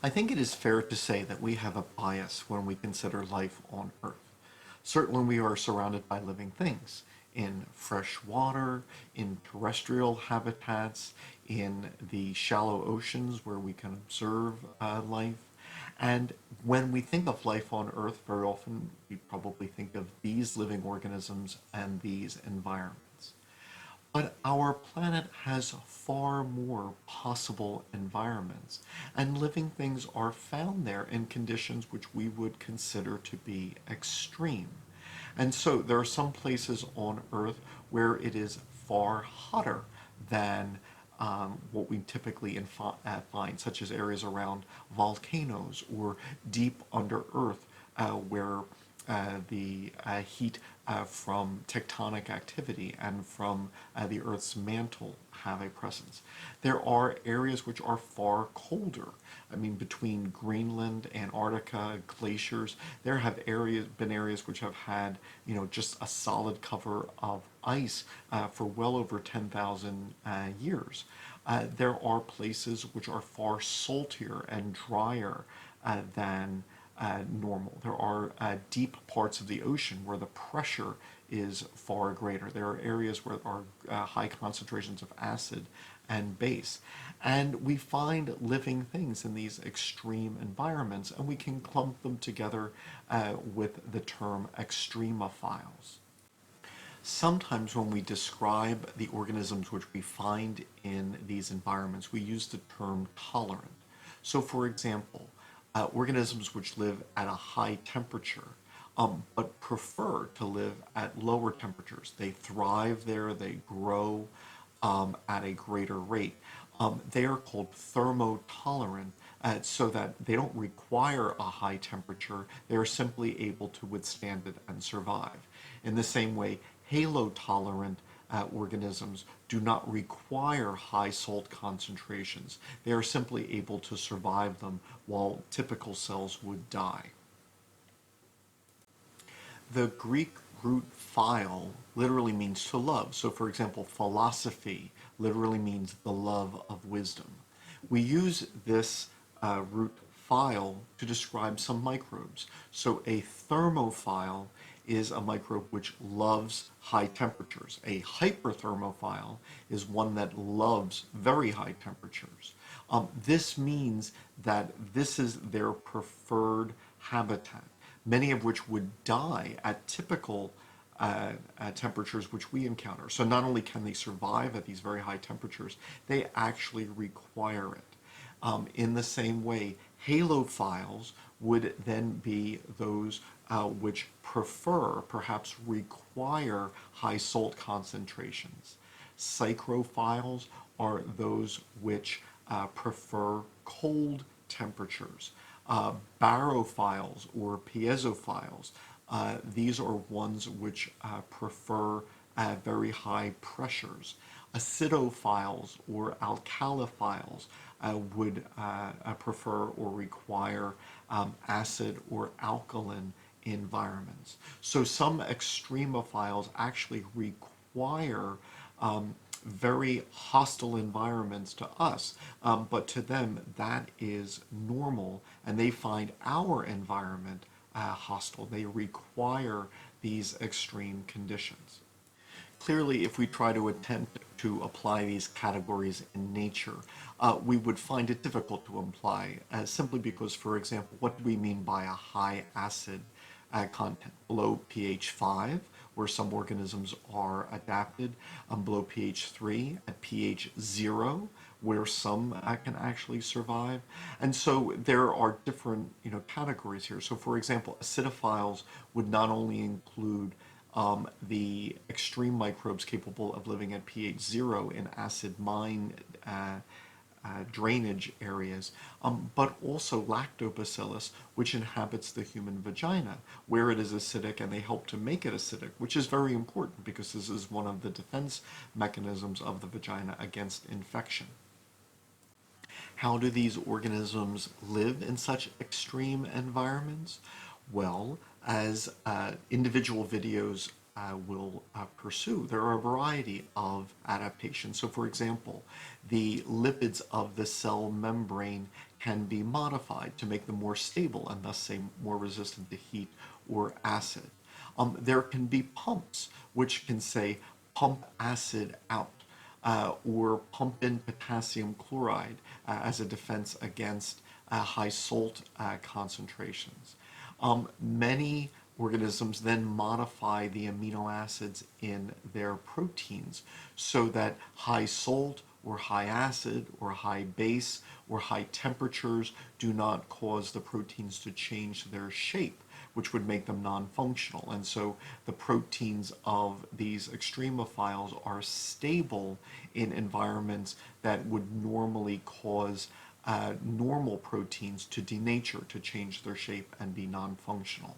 I think it is fair to say that we have a bias when we consider life on Earth. Certainly, we are surrounded by living things in fresh water, in terrestrial habitats, in the shallow oceans where we can observe life. And when we think of life on Earth, very often we probably think of these living organisms and these environments. But our planet has far more possible environments, and living things are found there in conditions which we would consider to be extreme. And so there are some places on Earth where it is far hotter than what we typically find, such as areas around volcanoes or deep under Earth, where the heat from tectonic activity and from the Earth's mantle have a presence. There are areas which are far colder. I mean, between Greenland, Antarctica, glaciers, there have been areas which have had, just a solid cover of ice for well over 10,000 years. There are places which are far saltier and drier than normal. There are deep parts of the ocean where the pressure is far greater. There are areas where there are high concentrations of acid and base. And we find living things in these extreme environments, and we can clump them together with the term extremophiles. Sometimes when we describe the organisms which we find in these environments, we use the term tolerant. So for example, organisms which live at a high temperature but prefer to live at lower temperatures. They thrive there, they grow at a greater rate. They are called thermotolerant, so that they don't require a high temperature. They are simply able to withstand it and survive. In the same way, halotolerant organisms do not require high salt concentrations. They are simply able to survive them while typical cells would die. The Greek root phile literally means to love. So for example, philosophy literally means the love of wisdom. We use this root phile to describe some microbes. So a thermophile is a microbe which loves high temperatures. A hyperthermophile is one that loves very high temperatures. This means that this is their preferred habitat, many of which would die at typical temperatures which we encounter. So not only can they survive at these very high temperatures, they actually require it. In the same way, halophiles would then be those which prefer, perhaps require, high salt concentrations. Psychrophiles are those which prefer cold temperatures. Barophiles or piezophiles, these are ones which prefer very high pressures. Acidophiles or alkaliphiles would prefer or require acid or alkaline environments. So some extremophiles actually require very hostile environments to us, but to them that is normal, and they find our environment hostile. They require these extreme conditions. Clearly, if we try to attempt to apply these categories in nature, we would find it difficult to apply, simply because, for example, what do we mean by a high acid content? Below pH 5, where some organisms are adapted, below pH 3, at pH 0, where some can actually survive. And so there are different categories here. So for example, acidophiles would not only include the extreme microbes capable of living at pH 0 in acid mine drainage areas, but also lactobacillus, which inhabits the human vagina, where it is acidic, and they help to make it acidic, which is very important because this is one of the defense mechanisms of the vagina against infection. How do these organisms live in such extreme environments? Well, as individual videos will pursue, there are a variety of adaptations. So for example, the lipids of the cell membrane can be modified to make them more stable and thus say more resistant to heat or acid. There can be pumps which can say pump acid out, or pump in potassium chloride as a defense against high salt concentrations. Many organisms then modify the amino acids in their proteins so that high salt or high acid or high base or high temperatures do not cause the proteins to change their shape, which would make them non-functional. And so the proteins of these extremophiles are stable in environments that would normally cause normal proteins to denature, to change their shape and be non-functional.